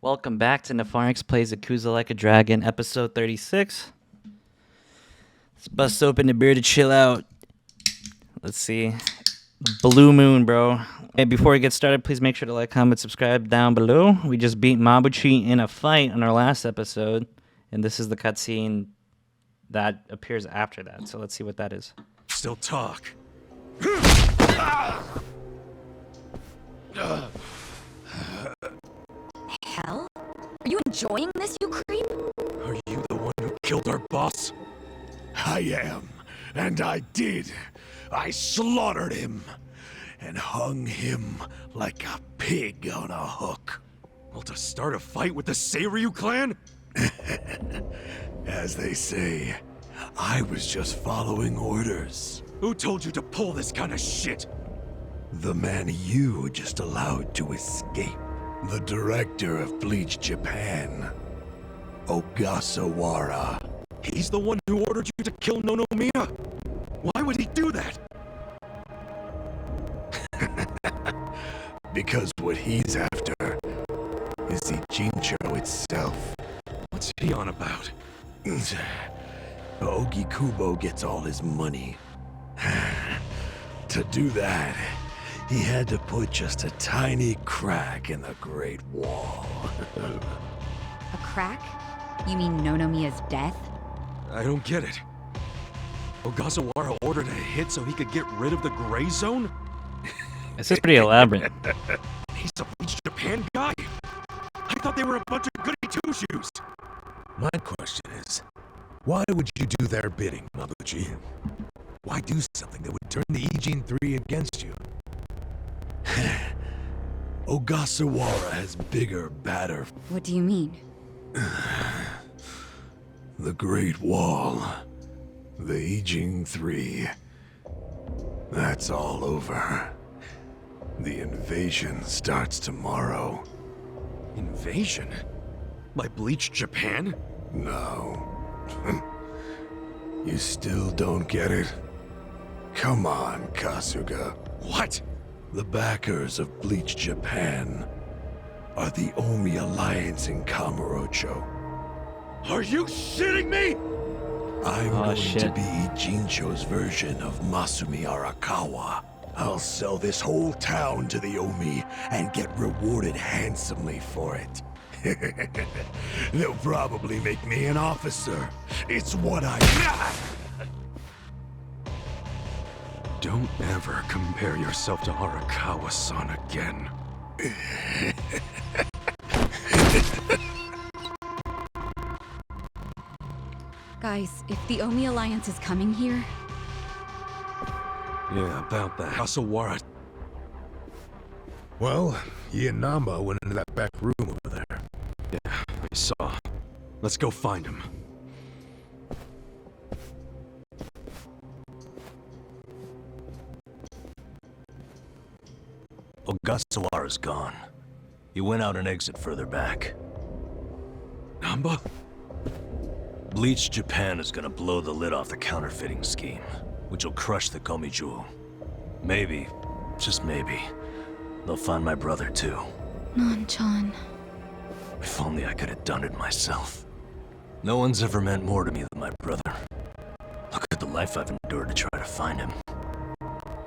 Welcome back to Nepharix Plays Yakuza Like a Dragon, episode 36. Let's bust open the beer to chill out. Let's see. Blue Moon, bro. Hey, before we get started, please make sure to like, comment, subscribe down below. We just beat Mabuchi in a fight on our last episode, and this is the cutscene that appears after that. So let's see what that is. Still talk. Hell? Are you enjoying this, you creep? Are you the one who killed our boss? I am, and I did. I slaughtered him and hung him like a pig on a hook. Well, to start a fight with the Seiryu clan? As they say, I was just following orders. Who told you to pull this kind of shit? The man you just allowed to escape. The director of Bleach Japan, Ogasawara. He's the one who ordered you to kill Nonomiya? Why would he do that? Because what he's after is Ijincho itself. What's he on about? Ogikubo gets all his money. To do that, he had to put just a tiny crack in the Great Wall. A crack? You mean Nonomiya's death? I don't get it. Ogasawara ordered a hit so he could get rid of the gray zone? This is pretty elaborate. He's a Bleach Japan guy? I thought they were a bunch of goody two-shoes. My question is, why would you do their bidding, Mabuchi? Why do something that would turn the Ijin 3 against you? Ogasawara has bigger, badder. What do you mean? The Great Wall. The Ijin 3. That's all over. The invasion starts tomorrow. Invasion? By Bleach Japan? No. You still don't get it? Come on, Kasuga. What? The backers of Bleach Japan are the Omi Alliance in Kamurocho. Are you shitting me? I'm going to shit. be Ijincho's version of Masumi Arakawa. I'll sell this whole town to the Omi and get rewarded handsomely for it. They'll probably make me an officer. It's what I... Don't ever compare yourself to Arakawa-san again. Guys, if the Omi Alliance is coming here... Yeah, about that. Asawara. Well, he and Namba went into that back room over there. Yeah, I saw. Let's go find him. Ogasawara's gone. He went out an exit further back. Namba? Bleach Japan is gonna blow the lid off the counterfeiting scheme, which will crush the Komi Jewel. Maybe, just maybe, they'll find my brother too. Non-chan... If only I could have done it myself. No one's ever meant more to me than my brother. Look at the life I've endured to try to find him.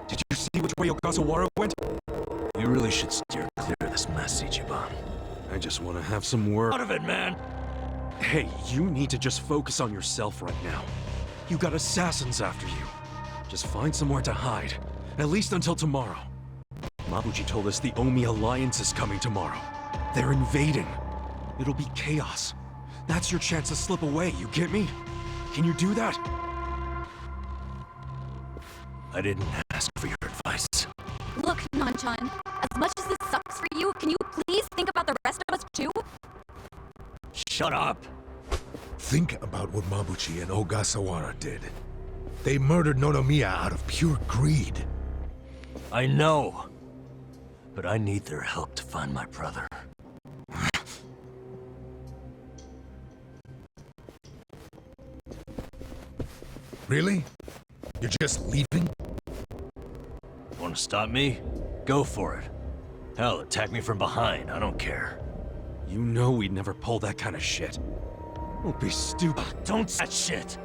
Did you see which way Ogasawara went? You really should steer clear of this mess, Ichiban. I just want to have some work. Out of it, man! Hey, you need to just focus on yourself right now. You got assassins after you. Just find somewhere to hide, at least until tomorrow. Mabuchi told us the Omi Alliance is coming tomorrow. They're invading. It'll be chaos. That's your chance to slip away, you get me? Can you do that? I didn't ask for your advice. Look, Non-chan, as much as this sucks for you, can you please think about the rest of us too? Shut up! Think about what Mabuchi and Ogasawara did. They murdered Nonomiya out of pure greed. I know. But I need their help to find my brother. Really? You're just leaving? Want to stop me? Go for it. Hell, attack me from behind, I don't care. You know we'd never pull that kind of shit. Don't be stupid. Don't say that shit!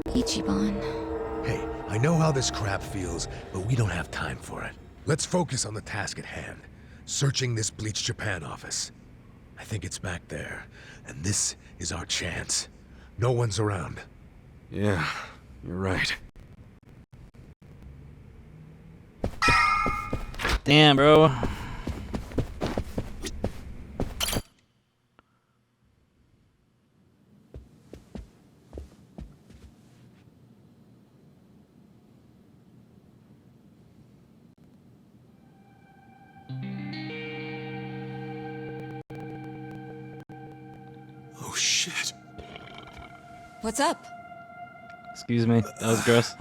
Ichiban. Hey, I know how this crap feels, but we don't have time for it. Let's focus on the task at hand. Searching this Bleach Japan office. I think it's back there, and this is our chance. No one's around. Yeah, you're right. Damn, bro. Oh shit. What's up? Excuse me. That was gross.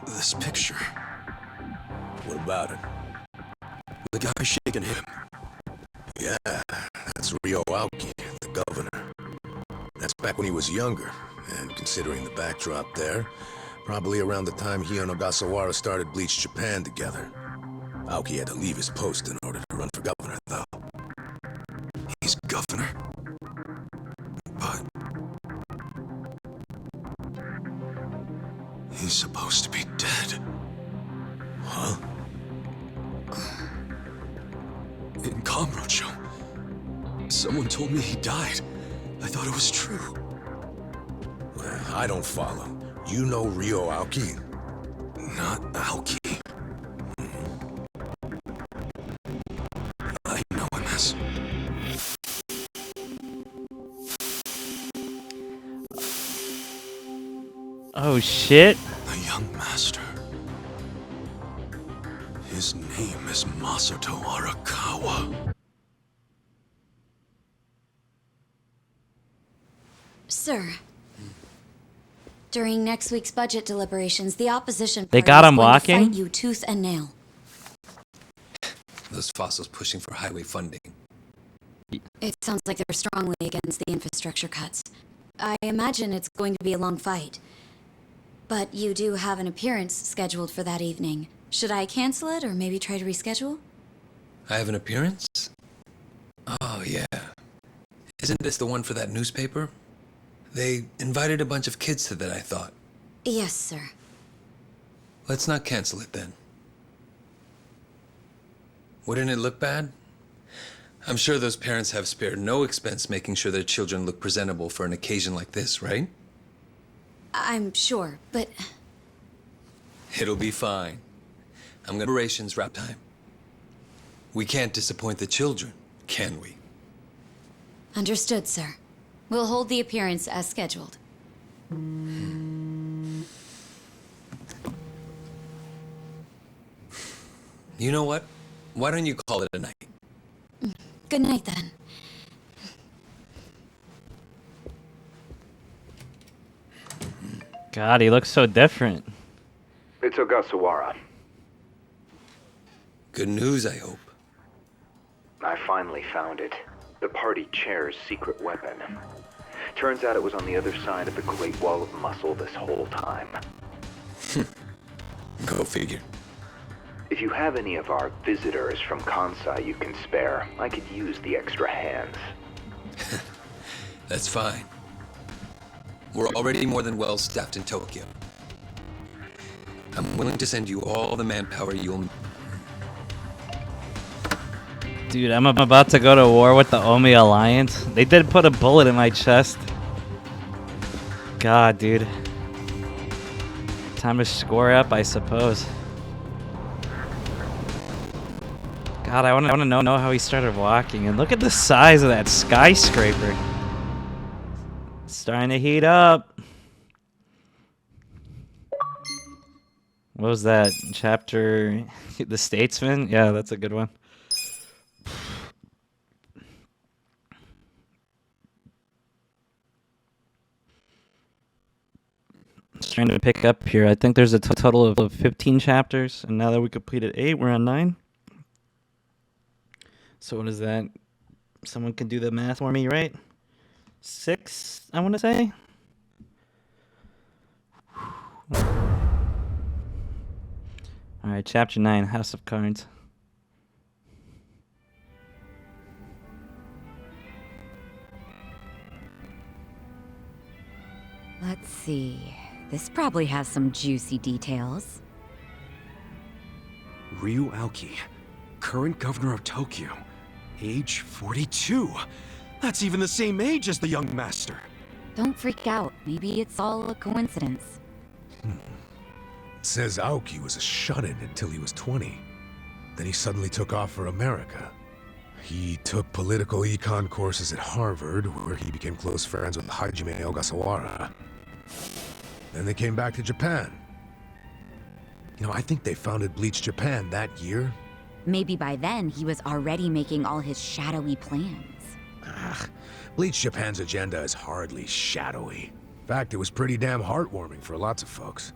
This picture. What about it? The guy shaking him. Yeah, that's Ryo Aoki, the governor. That's back when he was younger, and considering the backdrop there, probably around the time he and Ogasawara started Bleach Japan together. Aoki had to leave his post in order to run for governor, though. He's governor. But he's supposed to be dead. Huh? In Kamurocho, someone told me he died. I thought it was true. Well, I don't follow. You know Ryo Aoki? Not Aoki. I know him as... Oh shit. the young master. His name is Masato Arakawa. Sir. During next week's budget deliberations, the opposition They party got is him going to walking? fight you tooth and nail. Those fossils pushing for highway funding. It sounds like they're strongly against the infrastructure cuts. I imagine it's going to be a long fight. But you do have an appearance scheduled for that evening. Should I cancel it or maybe try to reschedule? I have an appearance? Oh, yeah. Isn't this the one for that newspaper? They invited a bunch of kids to that, I thought. Yes, sir. Let's not cancel it then. Wouldn't it look bad? I'm sure those parents have spared no expense making sure their children look presentable for an occasion like this, right? I'm sure, but It'll be fine. I'm gonna operations wrap time. We can't disappoint the children, can we? understood, sir. We'll hold the appearance as scheduled. You know what? Why don't you call it a night? Good night, then. God, he looks so different. It's Ogasawara. Good news, I hope. I finally found it. The party chair's secret weapon. Turns out it was on the other side of the Great Wall of Muscle this whole time. Go figure. If you have any of our visitors from Kansai you can spare, I could use the extra hands. That's fine. We're already more than well staffed in Tokyo. I'm willing to send you all the manpower you'll need. Dude, I'm about to go to war with the Omi Alliance. They did put a bullet in my chest. God, dude. Time to score up, I suppose. God, I want to know how he started walking. And look at the size of that skyscraper. It's starting to heat up. What was that? Chapter... The Statesman? Yeah, that's a good one. Just trying to pick up here. I think there's a total of 15 chapters, and now that we completed 8, we're on 9. So what is that? Someone can do the math for me, right? 6, I want to say. Alright, Chapter 9, House of Cards. Let's see. This probably has some juicy details. Ryu Aoki, current governor of Tokyo, age 42. That's even the same age as the young master. Don't freak out. Maybe it's all a coincidence. It says Aoki was a shut-in until he was 20. Then he suddenly took off for America. He took political econ courses at Harvard, where he became close friends with Hajime Ogasawara. Then they came back to Japan. You know, I think they founded Bleach Japan that year. Maybe by then he was already making all his shadowy plans. Bleach Japan's agenda is hardly shadowy. In fact, it was pretty damn heartwarming for lots of folks.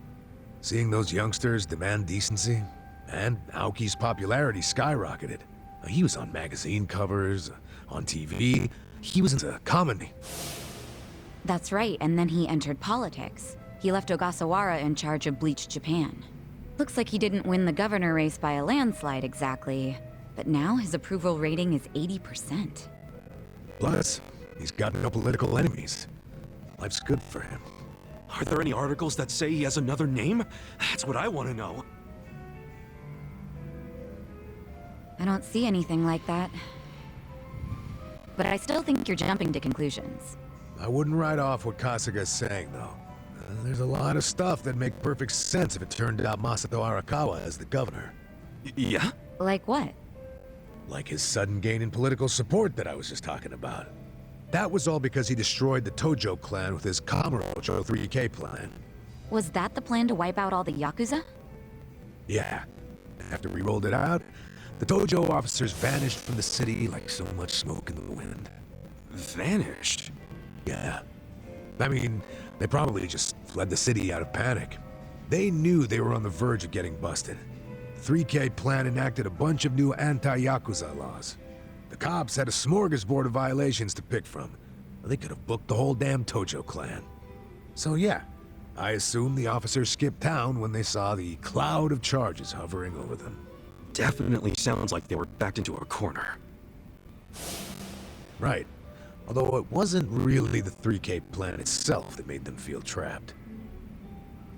Seeing those youngsters demand decency, and Aoki's popularity skyrocketed. He was on magazine covers, on TV. He was into comedy. That's right, and then he entered politics. He left Ogasawara in charge of Bleach Japan. Looks like he didn't win the governor race by a landslide exactly, but now his approval rating is 80%. Plus, he's got no political enemies. Life's good for him. Are there any articles that say he has another name? That's what I want to know. I don't see anything like that. But I still think you're jumping to conclusions. I wouldn't write off what Kasuga's saying, though. There's a lot of stuff that make perfect sense if it turned out Masato Arakawa as the governor. Yeah? Like what? Like his sudden gain in political support that I was just talking about. That was all because he destroyed the Tojo clan with his Kamurocho 3K plan. Was that the plan to wipe out all the Yakuza? Yeah. After we rolled it out, the Tojo officers vanished from the city like so much smoke in the wind. Vanished? Yeah. I mean, they probably just fled the city out of panic. They knew they were on the verge of getting busted. The 3K plan enacted a bunch of new anti-Yakuza laws. The cops had a smorgasbord of violations to pick from. They could have booked the whole damn Tojo clan. So yeah, I assume the officers skipped town when they saw the cloud of charges hovering over them. Definitely sounds like they were backed into a corner. Right. Although it wasn't really the 3K plan itself that made them feel trapped.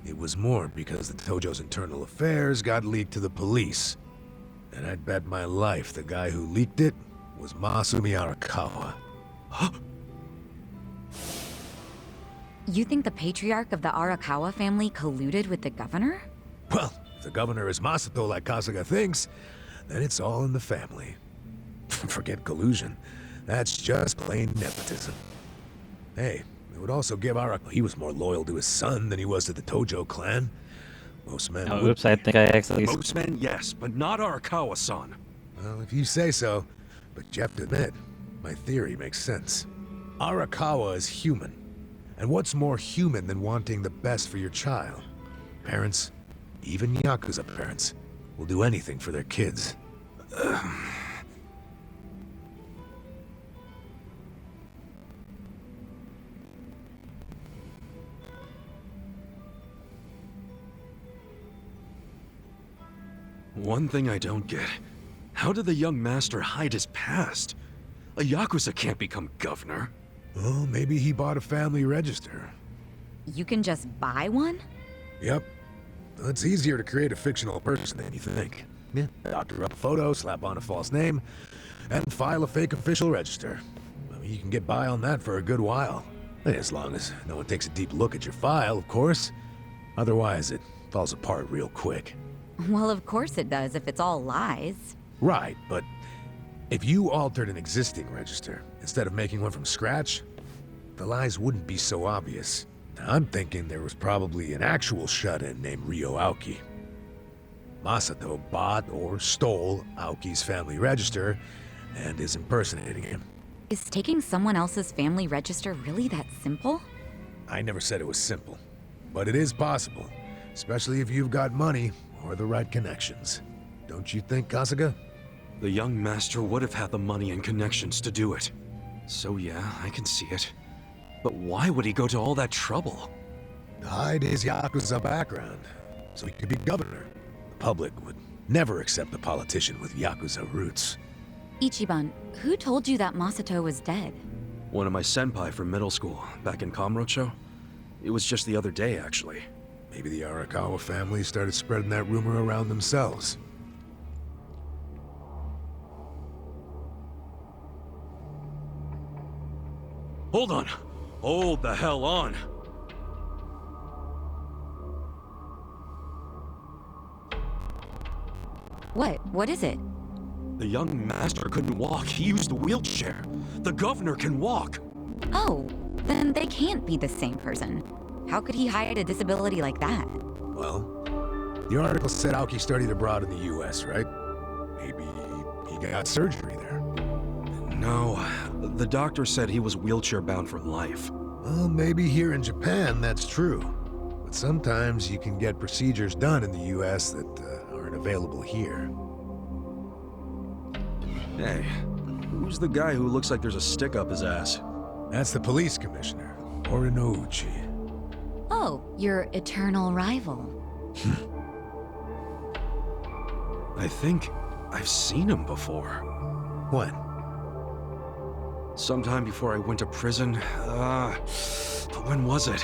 It was more because the Tojo's internal affairs got leaked to the police. And I'd bet my life the guy who leaked it was Masumi Arakawa. You think the patriarch of the Arakawa family colluded with the governor? Well, if the governor is Masato like Kasuga thinks, then it's all in the family. Forget collusion. That's just plain nepotism. Hey, it would also give Arakawa... He was more loyal to his son than he was to the Tojo clan. Most men Oh, would... oops, I think I actually... Most men, yes, but not Arakawa-san. Well, if you say so. But you have to admit, my theory makes sense. Arakawa is human. And what's more human than wanting the best for your child? Parents, even Yakuza parents, will do anything for their kids. One thing I don't get. How did the young master hide his past? A Yakuza can't become governor. Well, maybe he bought a family register. You can just buy one? Yep. Well, it's easier to create a fictional person than you think. Yeah. Doctor up a photo, slap on a false name, and file a fake official register. I mean, you can get by on that for a good while. As long as no one takes a deep look at your file, of course. Otherwise, it falls apart real quick. Well, of course it does if it's all lies. Right, but if you altered an existing register instead of making one from scratch, the lies wouldn't be so obvious. Now, I'm thinking there was probably an actual shut-in named Ryo Aoki. Masato bought or stole Aoki's family register and is impersonating him. Is taking someone else's family register really that simple? I never said it was simple, but it is possible, especially if you've got money or the right connections. Don't you think, Kasuga? The young master would have had the money and connections to do it. So yeah, I can see it. But why would he go to all that trouble? to hide his Yakuza background, so he could be governor. The public would never accept a politician with Yakuza roots. Ichiban, who told you that Masato was dead? One of my senpai from middle school, back in Kamurocho. It was just the other day, actually. Maybe the Arakawa family started spreading that rumor around themselves. Hold on! Hold the hell on! What? What is it? The young master couldn't walk. He used a wheelchair. The governor can walk. Oh, then they can't be the same person. How could he hide a disability like that? Well, the article said Aoki studied abroad in the US, right? Maybe he got surgery there. No, the doctor said he was wheelchair-bound for life. Well, maybe here in Japan that's true. But sometimes you can get procedures done in the US that aren't available here. Hey, who's the guy who looks like there's a stick up his ass? That's the police commissioner, Orinouchi. Oh, your eternal rival. I think I've seen him before. When? Sometime before I went to prison. But when was it?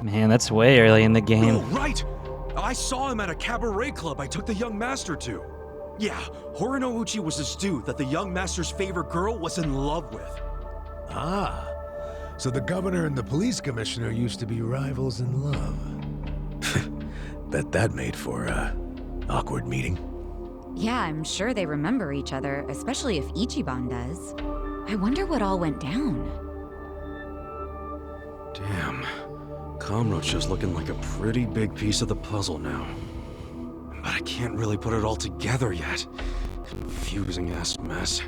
Man, that's way early in the game. Oh, right! I saw him at a cabaret club I took the young master to. Yeah, Horinouchi was this dude that the young master's favorite girl was in love with. Ah, so the governor and the police commissioner used to be rivals in love. Bet that made for a awkward meeting. Yeah, I'm sure they remember each other, especially if Ichiban does. I wonder what all went down. Damn. Kamurocho's looking like a pretty big piece of the puzzle now. But I can't really put it all together yet. Confusing ass mess.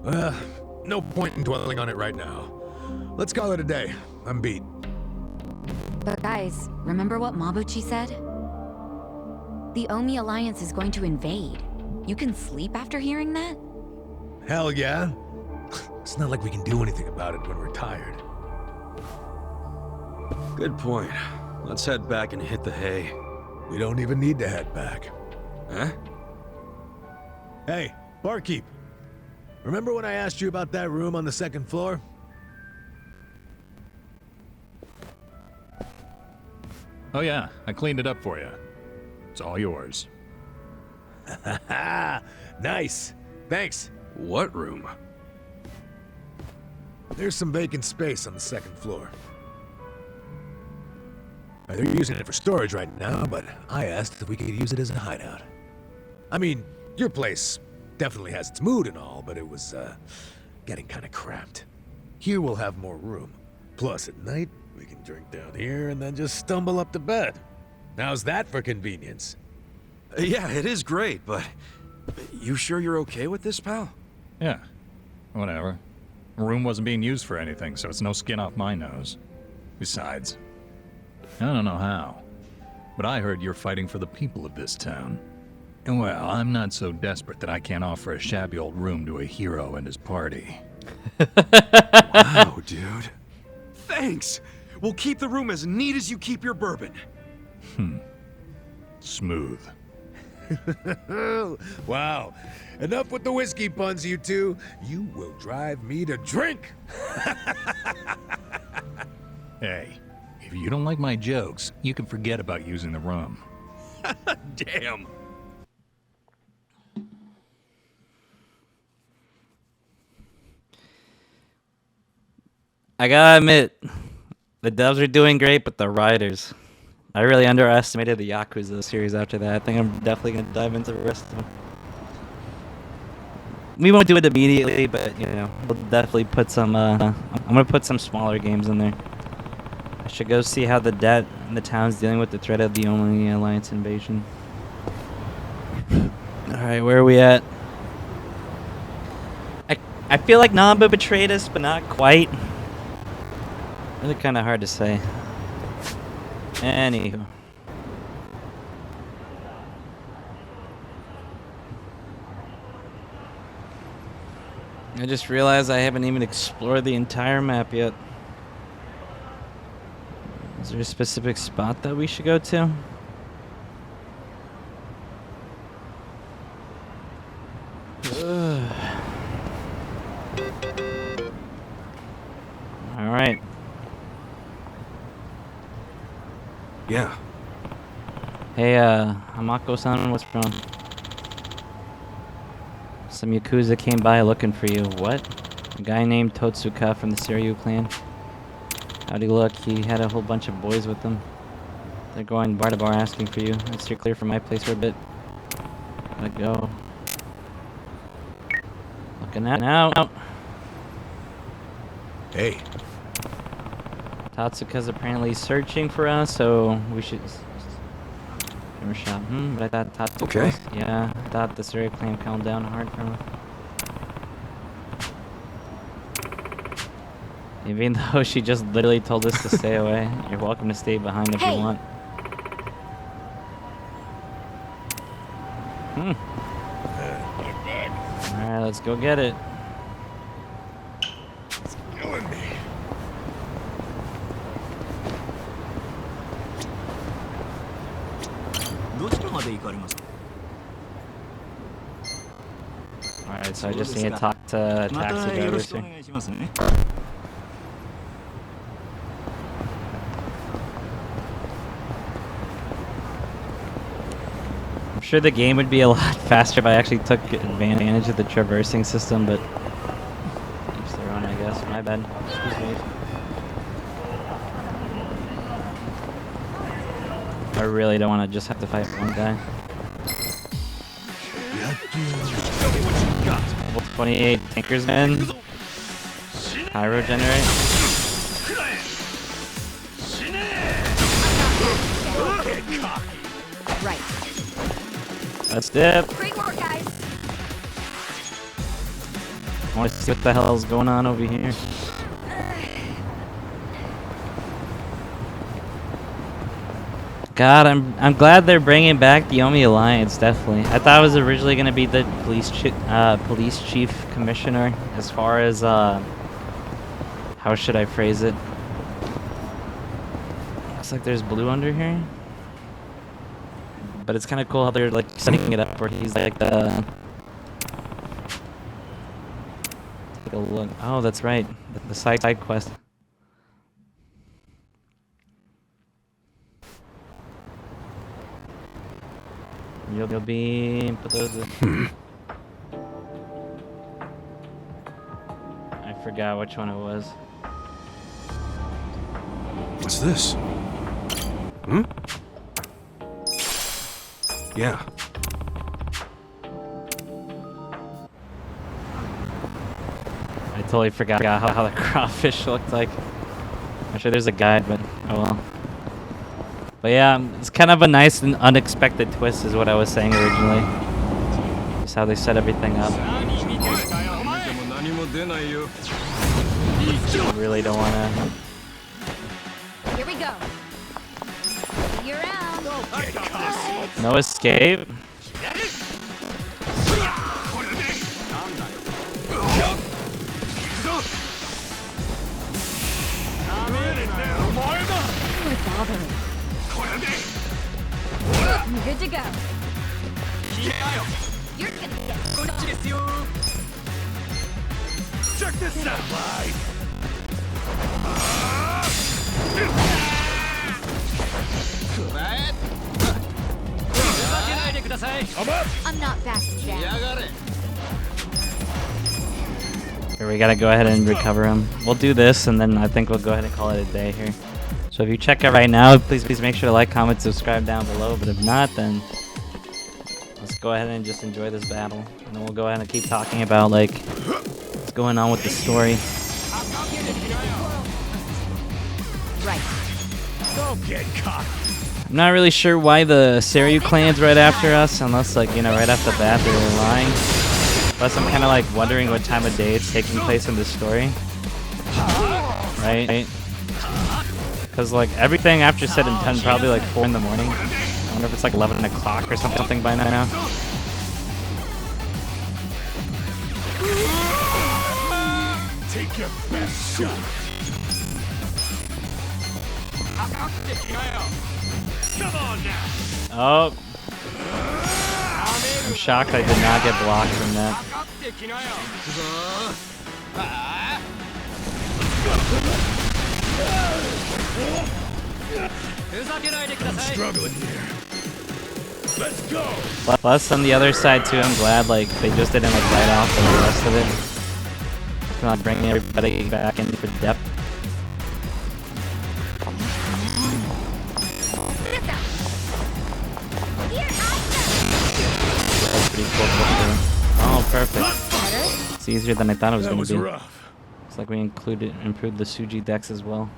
No point in dwelling on it right now. Let's call it a day. I'm beat. But guys, remember what Mabuchi said? The Omi Alliance is going to invade. You can sleep after hearing that? Hell yeah. It's not like we can do anything about it when we're tired. Good point. Let's head back and hit the hay. We don't even need to head back. Huh? Hey, barkeep. Remember when I asked you about that room on the second floor? Oh yeah, I cleaned it up for you. It's all yours. Nice. Thanks. What room? There's some vacant space on the second floor. They're using it for storage right now, but I asked if we could use it as a hideout. I mean, your place definitely has its mood and all, but it was, getting kinda cramped. Here we'll have more room. Plus, at night, we can drink down here and then just stumble up to bed. How's that for convenience? Yeah, it is great, but... You sure you're okay with this, pal? Yeah, whatever. The room wasn't being used for anything, so it's no skin off my nose. Besides, I don't know how, but I heard you're fighting for the people of this town. And well, I'm not so desperate that I can't offer a shabby old room to a hero and his party. Wow, dude. Thanks! We'll keep the room as neat as you keep your bourbon. Smooth. Wow. Enough with the whiskey puns, you two. You will drive me to drink. Hey, if you don't like my jokes, you can forget about using the room. Damn. I gotta admit, the devs are doing great, but the writers, I really underestimated the Yakuza series after that. I think I'm definitely gonna dive into the rest of them. We won't do it immediately, but you know, we'll definitely put some. I'm gonna put some smaller games in there. I should go see how the town's dealing with the threat of the Omi Alliance invasion. All right, where are we at? I feel like Namba betrayed us, but not quite. Really kind of hard to say. Anywho. I just realized I haven't even explored the entire map yet. Is there a specific spot that we should go to? Alright. Yeah. Hey, Hamako-san, what's wrong? Some Yakuza came by looking for you. What? A guy named Totsuka from the Seiryu clan. How'd he look? He had a whole bunch of boys with him. They're going bar to bar asking for you. I'd steer clear from my place for a bit. Gotta go. Looking out now. Hey. Tatsuka's apparently searching for us, so we should give him a shot. But I thought Tatsuka. Okay. Yeah, I thought the Seiryu clan calmed down hard for him. Even though she just literally told us to stay away, you're welcome to stay behind if you want. Alright, let's go get it. It's killing me. Alright, so I just need to talk to taxi drivers here. I'm sure the game would be a lot faster if I actually took advantage of the traversing system, but each their own, I guess. My bad. Excuse me. I really don't want to just have to fight one guy. Level 28 tankers in. Pyro generate. Right. Let's dip. Great work, guys. I want to see what the hell is going on over here. God, I'm glad they're bringing back the Omi Alliance. Definitely, I thought it was originally gonna be the police chief commissioner. As far as how should I phrase it? Looks like there's blue under here, but it's kind of cool how they're like setting it up where he's like the. Take a look. Oh, that's right, the side quest. You'll be. I forgot which one it was. What's this? Hmm? Yeah. I totally forgot how the crawfish looked like. I'm sure there's a guide, but oh well. But yeah, it's kind of a nice and unexpected twist is what I was saying originally. Just how they set everything up. I really don't want to... Here we go. See you around. No escape? Quit bothering. I'm good to go. You're gonna get Check this out! I'm not backing down. Here, we gotta go ahead and recover him. We'll do this, and then I think we'll go ahead and call it a day here. So if you check it right now, please make sure to like, comment, subscribe down below. But if not, then let's go ahead and just enjoy this battle. And then we'll go ahead and keep talking about, like, what's going on with the story. Right. Don't get caught. I'm not really sure why the Seiryu clan's right after us, unless, like, you know, right off the bat they were lying. Plus, I'm kind of, like, wondering what time of day it's taking place in this story. Right? Because, like, everything after said and done, probably, like, 4 in the morning. I wonder if it's, like, 11 o'clock or something by now. Take your best shot. Come on now! Oh. I'm shocked I did not get blocked from that. I'm struggling here. Let's go. Plus on the other side too, I'm glad like they just didn't like write off the rest of it. It's not bringing everybody back in for depth. That's pretty cool. Oh, perfect. It's easier than I thought it was That going was to be. rough. It's like we improved the Suji decks as well.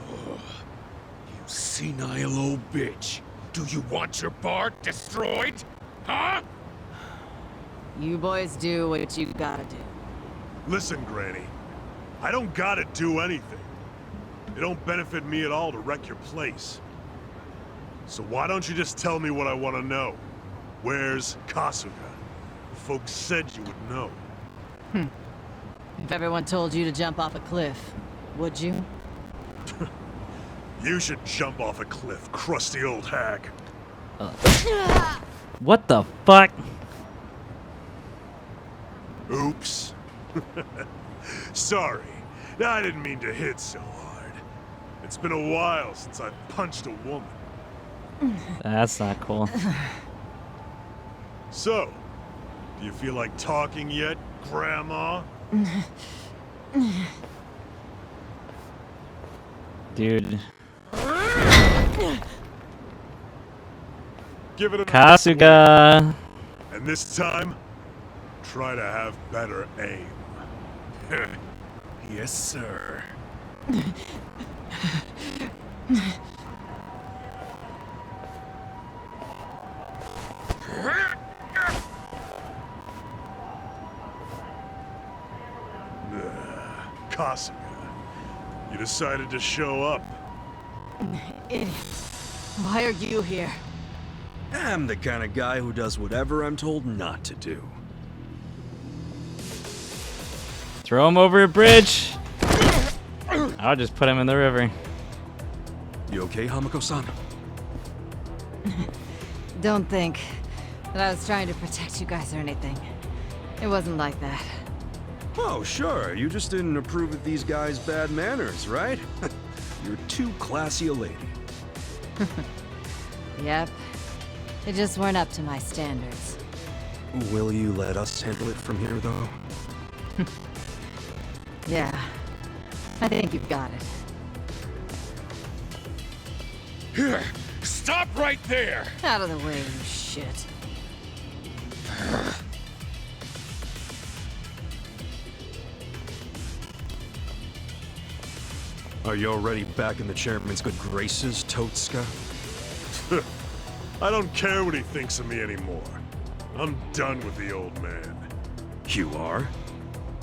You senile old bitch. Do you want your bar destroyed? Huh? You boys do what you gotta do. Listen, Granny. I don't gotta do anything. It don't benefit me at all to wreck your place. So why don't you just tell me what I want to know? Where's Kasuga? Folks said you would know. If everyone told you to jump off a cliff, would you? You should jump off a cliff, crusty old hag. What the fuck? Oops. Sorry. I didn't mean to hit so hard. It's been a while since I've punched a woman. That's not cool. So, do you feel like talking yet, Grandma? Dude. Give it a Kasuga! And this time, try to have better aim. Yes, sir. Kasuga, you decided to show up. Idiot. Why are you here? I'm the kind of guy who does whatever I'm told not to do. Throw him over a bridge! I'll just put him in the river. You okay, Hamako-san? Don't think that I was trying to protect you guys or anything. It wasn't like that. Oh, sure. You just didn't approve of these guys' bad manners, right? You're too classy a lady. Yep. They just weren't up to my standards. Will you let us handle it from here, though? Yeah. I think you've got it. Here, stop right there. Out of the way, you shit. Are you already back in the chairman's good graces, Totsuka? I don't care what he thinks of me anymore. I'm done with the old man. You are?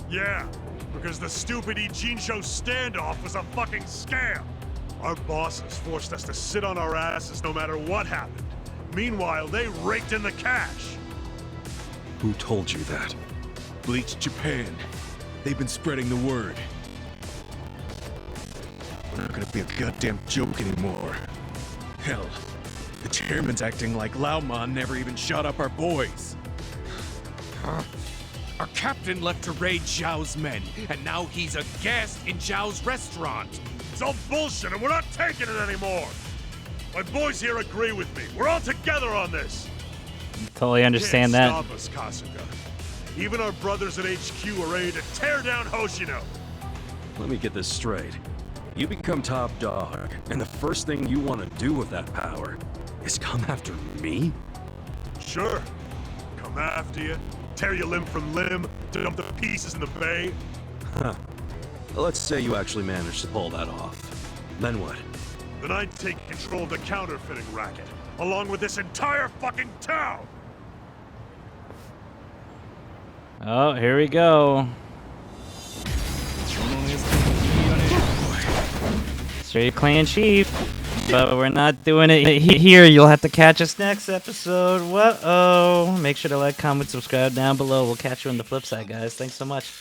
Yeah, because the stupid Ijincho standoff was a fucking scam. Our bosses forced us to sit on our asses no matter what happened. Meanwhile, they raked in the cash. Who told you that? Bleach Japan. They've been spreading the word. We're not gonna be a goddamn joke anymore. Hell, the chairman's acting like Lauman never even shot up our boys. Our captain left to raid Zhao's men, and now he's a guest in Zhao's restaurant. It's all bullshit and we're not taking it anymore. My boys here agree with me. We're all together on this. Totally understand that. Can't stop us, Kasuga. Even our brothers at HQ are ready to tear down Hoshino. Let me get this straight. You become top dog, and the first thing you want to do with that power is come after me? Sure. Come after you, tear you limb from limb, dump the pieces in the bay. Huh. Let's say you actually managed to pull that off. Then what? Then I'd take control of the counterfeiting racket, along with this entire fucking town! Oh, here we go. Straight clan chief. But we're not doing it here. You'll have to catch us next episode. Whoa. Make sure to like, comment, subscribe down below. We'll catch you on the flip side, guys. Thanks so much.